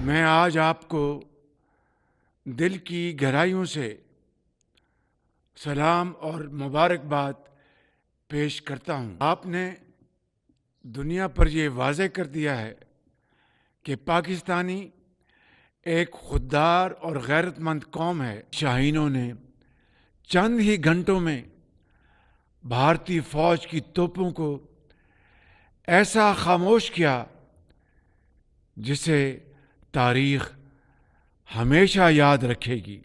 میں آج آپ کو دل کی گہرائیوں سے سلام اور مبارکباد پیش کرتا ہوں۔ آپ نے دنیا پر یہ واضح کر دیا ہے کہ پاکستانی ایک خوددار اور غیرت مند قوم ہے۔ شاہینوں نے چند ہی گھنٹوں میں بھارتی فوج کی توپوں کو ایسا خاموش کیا جسے تاریخ ہمیشہ یاد رکھے گی۔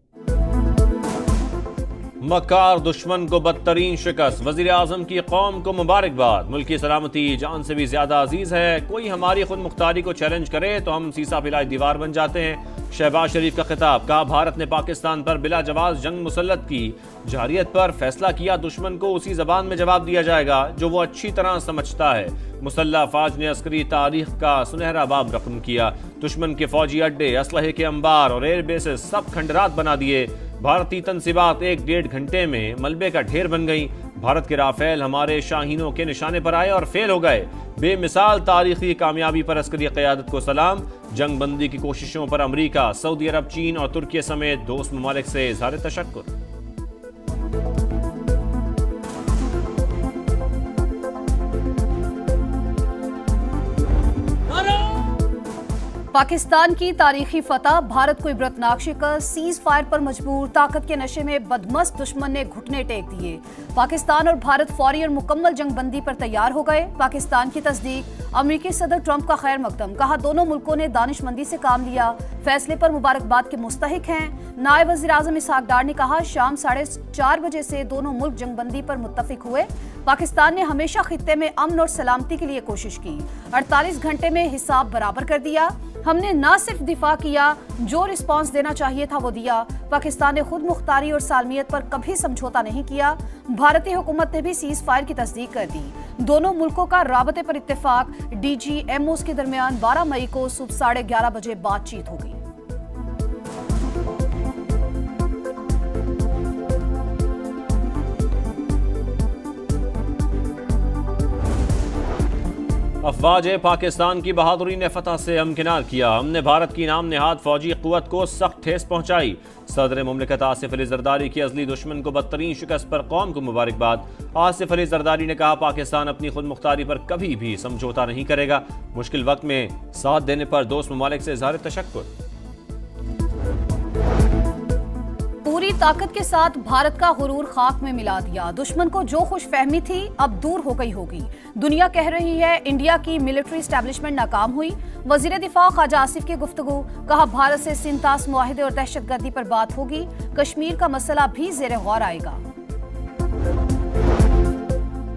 مکار دشمن کو بدترین شکست، وزیر اعظم کی قوم کو مبارکباد۔ ملکی سلامتی جان سے بھی زیادہ عزیز ہے، کوئی ہماری خود مختاری کو چیلنج کرے تو ہم سیسا پلائی دیوار بن جاتے ہیں۔ شہباز شریف کا خطاب، کہا بھارت نے پاکستان پر بلا جواز جنگ مسلط کی، جارحیت پر فیصلہ کیا، دشمن کو اسی زبان میں جواب دیا جائے گا جو وہ اچھی طرح سمجھتا ہے۔ مسلح افواج نے عسکری تاریخ کا سنہرا باب رقم کیا، دشمن کے فوجی اڈے، اسلحے کے انبار اور ایئر بیسز سب کھنڈرات بنا دیے۔ بھارتی تنصیبات 1-1.5 گھنٹے میں ملبے کا ڈھیر بن گئیں۔ بھارت کے رافیل ہمارے شاہینوں کے نشانے پر آئے اور فیل ہو گئے۔ بے مثال تاریخی کامیابی پر عسکری قیادت کو سلام۔ جنگ بندی کی کوششوں پر امریکہ، سعودی عرب، چین اور ترکی سمیت دوست ممالک سے اظہار تشکر۔ پاکستان کی تاریخی فتح، بھارت کو عبرتناک شکست، سیز فائر پر مجبور، طاقت کے نشے میں بدمست دشمن نے گھٹنے ٹیک دیے۔ پاکستان اور بھارت فوری اور مکمل جنگ بندی پر تیار ہو گئے۔ پاکستان کی تصدیق، امریکی صدر ٹرمپ کا خیر مقدم، کہا دونوں ملکوں نے دانش مندی سے کام لیا، فیصلے پر مبارکباد کے مستحق ہیں۔ نائب وزیر اعظم اسحاق ڈار نے کہا شام 4:30 بجے سے دونوں ملک جنگ بندی پر متفق ہوئے۔ پاکستان نے ہمیشہ خطے میں امن اور سلامتی کے لیے کوشش کی، 48 گھنٹے میں حساب برابر کر دیا۔ ہم نے نہ صرف دفاع کیا، جو رسپانس دینا چاہیے تھا وہ دیا۔ پاکستان نے خود مختاری اور سالمیت پر کبھی سمجھوتا نہیں کیا۔ بھارتی حکومت نے بھی سیز فائر کی تصدیق کر دی۔ دونوں ملکوں کا رابطے پر اتفاق، ڈی جی ایم اوز کے درمیان 12 مئی کو صبح 11:30 بجے بات چیت ہوگی۔ افواج پاکستان کی بہادری نے فتح سے امکنار کیا، ہم نے بھارت کی نام نہاد فوجی قوت کو سخت ٹھیس پہنچائی۔ صدر مملکت آصف علی زرداری کی ازلی دشمن کو بدترین شکست پر قوم کو مبارکباد۔ آصف علی زرداری نے کہا پاکستان اپنی خود مختاری پر کبھی بھی سمجھوتا نہیں کرے گا، مشکل وقت میں ساتھ دینے پر دوست ممالک سے اظہار تشکر۔ پوری طاقت کے ساتھ بھارت کا غرور خاک میں ملا دیا، دشمن کو جو خوش فہمی تھی اب دور ہو گئی ہوگی۔ دنیا کہہ رہی ہے انڈیا کی ملٹری اسٹیبلشمنٹ ناکام ہوئی۔ وزیر دفاع خواجہ آصف کی گفتگو، کہا بھارت سے سنتاس معاہدے اور دہشت گردی پر بات ہوگی، کشمیر کا مسئلہ بھی زیر غور آئے گا۔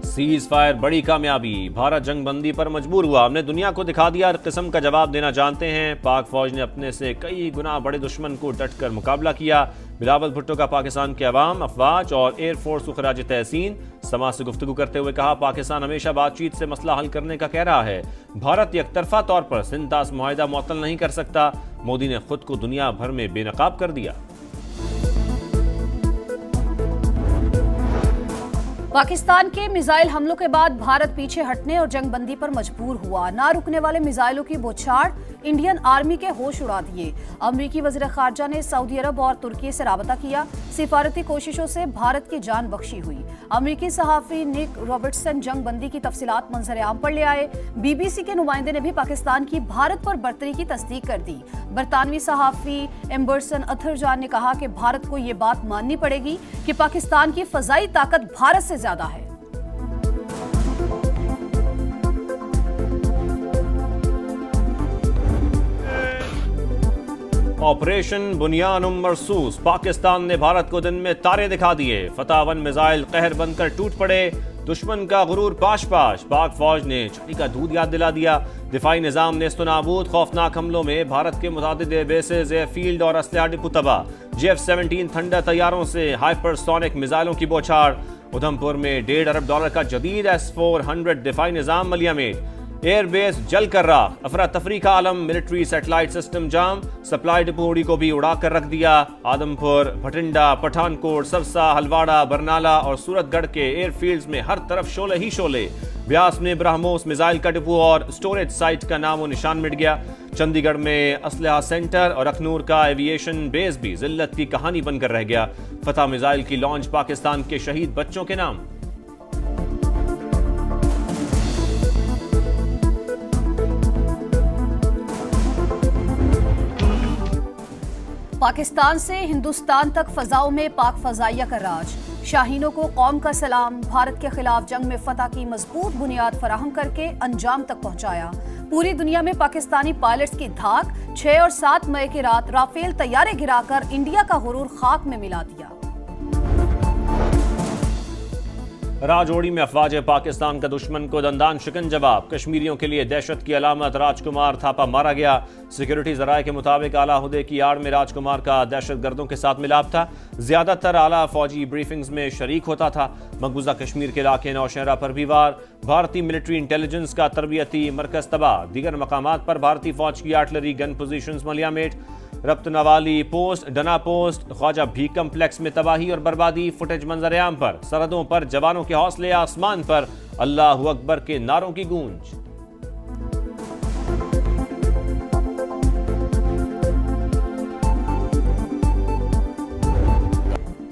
سیز فائر بڑی کامیابی، بھارت جنگ بندی پر مجبور ہوا، ہم نے دنیا کو دکھا دیا ہر قسم کا جواب دینا جانتے ہیں۔ پاک فوج نے اپنے سے کئی گنا بڑے دشمن کو ڈٹ کر مقابلہ کیا۔ بلاول بھٹو کا پاکستان کے عوام، افواج اور ایئر فورس کو خراج تحسین۔ سماج سے گفتگو کرتے ہوئے کہا پاکستان ہمیشہ بات چیت سے مسئلہ حل کرنے کا کہہ رہا ہے، بھارت یک طرفہ طور پر سنتاس معاہدہ معطل نہیں کر سکتا۔ مودی نے خود کو دنیا بھر میں بے نقاب کر دیا۔ پاکستان کے میزائل حملوں کے بعد بھارت پیچھے ہٹنے اور جنگ بندی پر مجبور ہوا، نہ رکنے والے میزائلوں کی بوچھاڑ انڈین آرمی کے ہوش اڑا دیے۔ امریکی وزیر خارجہ نے سعودی عرب اور ترکی سے رابطہ کیا، سفارتی کوششوں سے بھارت کی جان بخشی ہوئی۔ امریکی صحافی نک رابرٹسن جنگ بندی کی تفصیلات منظر عام پر لے آئے۔ بی بی سی کے نمائندے نے بھی پاکستان کی بھارت پر برتری کی تصدیق کر دی۔ برطانوی صحافی ایمبرسن اتھرجان نے کہا کہ بھارت کو یہ بات ماننی پڑے گی کہ پاکستان کی فضائی طاقت بھارت سے زیادہ ہے۔ آپریشن بنیان مرصوص، پاکستان نے بھارت کو دن میں تارے دکھا دیے، فتح 1 میزائل قہر بن کر ٹوٹ پڑے، دشمن کا غرور پاش پاش، پاک فوج نے چڑی کا دودھ یاد دلا دیا، دفاعی نظام نیست و نابود، خوفناک حملوں میں بھارت کے متعدد بیسز، ایئر فیلڈ اور اسلحہ ڈپو تباہ، JF-17 تھنڈر طیاروں سے ہائپر سونک میزائلوں کی بوچھاڑ، ادھم پور میں $1.5 ارب کا جدید S-400 دفاعی نظام ملیامید، ایئر بیس جل کر راکھ، افراتفری کا عالم، ملٹری سیٹلائٹ سسٹم جام، سپلائی ڈپو اڑی کو بھی اڑا کر رکھ دیا۔ آدم پور، بھٹنڈا، پٹھان کوٹ، سرسا، ہلواڑا، برنالہ اور سورت گڑھ کے ایئر فیلڈز میں ہر طرف شعلے ہی شعلے، بیاس میں برہموس میزائل کا ڈپو اور سٹوریج سائٹ کا نام و نشان مٹ گیا۔ چندی گڑھ میں اسلحہ سینٹر اور اخنور کا ایوییشن بیس بھی ذلت کی کہانی بن کر رہ گیا۔ فتح میزائل کی لانچ پاکستان کے شہید بچوں کے نام۔ پاکستان سے ہندوستان تک فضاؤں میں پاک فضائیہ کا راج، شاہینوں کو قوم کا سلام، بھارت کے خلاف جنگ میں فتح کی مضبوط بنیاد فراہم کر کے انجام تک پہنچایا۔ پوری دنیا میں پاکستانی پائلٹس کی دھاک، 6 اور 7 مئی کی رات رافیل طیارے گرا کر انڈیا کا غرور خاک میں ملا دیا۔ راجوڑی میں افواج پاکستان کا دشمن کو دندان شکن جواب، کشمیریوں کے لیے دہشت کی علامت راج کمار تھاپا مارا گیا۔ سیکیورٹی ذرائع کے مطابق اعلیٰ عہدے کی آڑ میں راج کمار کا دہشت گردوں کے ساتھ ملاپ تھا، زیادہ تر اعلیٰ فوجی بریفنگز میں شریک ہوتا تھا۔ مقبوضہ کشمیر کے علاقے نوشہرہ پر بھی وار، بھارتی ملٹری انٹیلیجنس کا تربیتی مرکز تباہ، دیگر مقامات پر بھارتی فوج کی آرٹلری گن پوزیشنز ملیہ میٹ۔ ربط نوالی پوسٹ، ڈنا پوسٹ، خواجہ بھی کمپلیکس میں تباہی اور بربادی، فوٹیج منظر عام پر، سرحدوں پر جوانوں کے حوصلے آسمان پر، اللہ اکبر کے نعروں کی گونج۔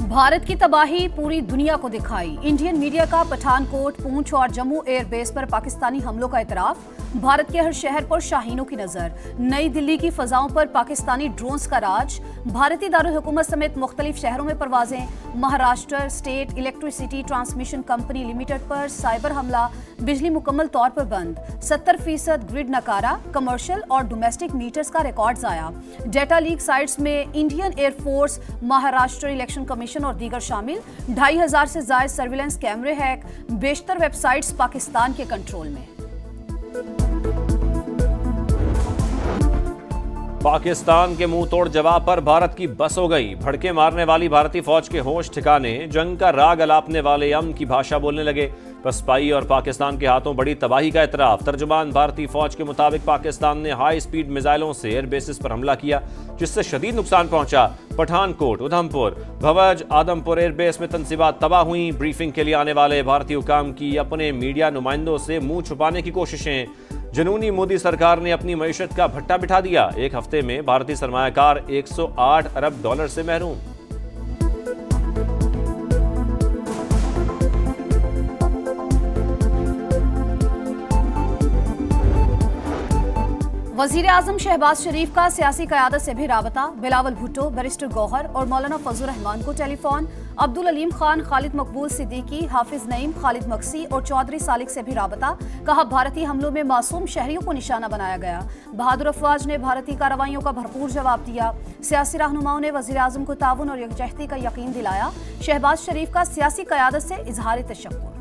بھارت کی تباہی پوری دنیا کو دکھائی، انڈین میڈیا کا پٹھان کوٹ، پونچھ اور جموں ایئر بیس پر پاکستانی حملوں کا اعتراف، بھارت کے ہر شہر پر شاہینوں کی نظر، نئی دلی کی فضاؤں پر پاکستانی ڈرونز کا راج، بھارتی دارالحکومت سمیت مختلف شہروں میں پروازیں، Maharashtra state electricity transmission company limited پر سائبر حملہ، بجلی مکمل طور پر بند، 70% گرڈ ناکارہ، کمرشل اور ڈومیسٹک میٹرز کا ریکارڈ ضائع، ڈیٹا لیک سائٹس میں Indian Air Force, Maharashtra election commission اور دیگر شامل، 2500 سے زائد سرویلنس کیمرے ہیک، بیشتر ویب سائٹس پاکستان کے کنٹرول میں۔ پاکستان کے منہ توڑ جواب پر بھارت کی بس ہو گئی، بھڑکے مارنے والی بھارتی فوج کے ہوش ٹھکانے، جنگ کا راگ الاپنے والے امن کی بھاشا بولنے لگے۔ پسپائی اور پاکستان کے ہاتھوں بڑی تباہی کا اعتراف، ترجمان بھارتی فوج کے مطابق پاکستان نے ہائی سپیڈ میزائلوں سے ایئر بیسز پر حملہ کیا جس سے شدید نقصان پہنچا۔ پٹھان کوٹ، ادھم پور، بھوج، آدم پور ایئر بیس میں تنصیبات تباہ ہوئیں۔ بریفنگ کے لیے آنے والے بھارتی حکام کی اپنے میڈیا نمائندوں سے منہ چھپانے کی کوششیں۔ جنونی مودی سرکار نے اپنی معیشت کا بھٹا بٹھا دیا، ایک ہفتے میں بھارتی سرمایہ کار $108 ارب سے محروم۔ وزیر اعظم شہباز شریف کا سیاسی قیادت سے بھی رابطہ، بلاول بھٹو، بیرسٹر گوہر اور مولانا فضل الرحمان کو ٹیلی فون، عبدالعلیم خان، خالد مقبول صدیقی، حافظ نعیم، خالد مکسی اور چودھری سالک سے بھی رابطہ، کہا بھارتی حملوں میں معصوم شہریوں کو نشانہ بنایا گیا۔ بہادر افواج نے بھارتی کارروائیوں کا بھرپور جواب دیا۔ سیاسی رہنماؤں نے وزیر اعظم کو تعاون اور یکجہتی کا یقین دلایا۔ شہباز شریف کا سیاسی قیادت سے اظہار تشکر۔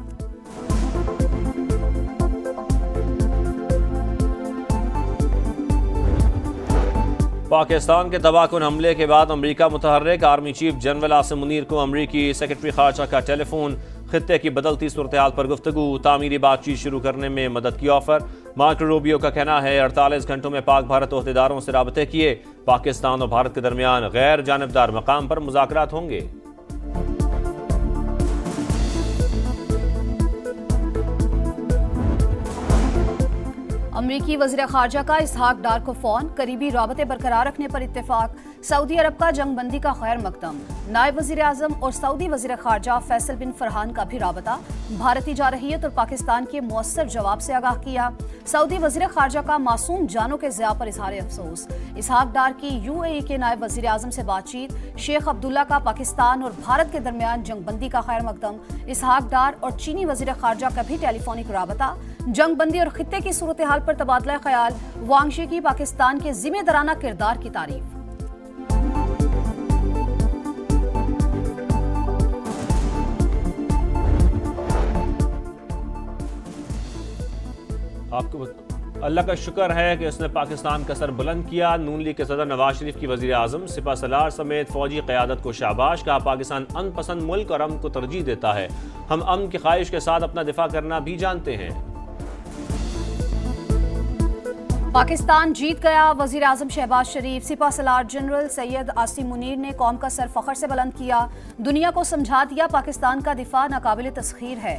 پاکستان کے تباہ کن حملے کے بعد امریکہ متحرک، army chief general Asim Munir کو امریکی سیکرٹری خارجہ کا ٹیلی فون، خطے کی بدلتی صورتحال پر گفتگو، تعمیری بات چیت شروع کرنے میں مدد کی آفر۔ مارکو روبیو کا کہنا ہے 48 گھنٹوں میں پاک بھارت عہدیداروں سے رابطے کیے، پاکستان اور بھارت کے درمیان غیر جانبدار مقام پر مذاکرات ہوں گے۔ امریکی وزیر خارجہ کا اسحاق ڈار کو فون، قریبی رابطے برقرار رکھنے پر اتفاق۔ سعودی عرب کا جنگ بندی کا خیر مقدم، نائب وزیر اعظم اور سعودی وزیر خارجہ فیصل بن فرحان کا بھی رابطہ، بھارتی جارحیت اور پاکستان کے مؤثر جواب سے آگاہ کیا۔ سعودی وزیر خارجہ کا معصوم جانوں کے ضیاع پر اظہار افسوس۔ اسحاق ڈار کی UAE کے نائب وزیر اعظم سے بات چیت، شیخ عبداللہ کا پاکستان اور بھارت کے درمیان جنگ بندی کا خیر مقدم۔ اسحاق ڈار اور چینی وزیر خارجہ کا بھی ٹیلی فونک رابطہ، جنگ بندی اور خطے کی صورتحال پر تبادلہ خیال، وانگ شی کی پاکستان کے ذمہ دارانہ کردار کی تعریف۔ آپ کو اللہ کا شکر ہے کہ اس نے پاکستان کا سر بلند کیا۔ نون لیگ کے صدر نواز شریف کی وزیر اعظم سپہ سالار سمیت فوجی قیادت کو شاباش، کہا پاکستان امن پسند ملک اور امن کو ترجیح دیتا ہے، ہم امن کی خواہش کے ساتھ اپنا دفاع کرنا بھی جانتے ہیں۔ پاکستان جیت گیا، وزیر اعظم شہباز شریف، سپہ سالار جنرل سید عاصم منیر نے قوم کا سر فخر سے بلند کیا، دنیا کو سمجھا دیا پاکستان کا دفاع ناقابل تسخیر ہے،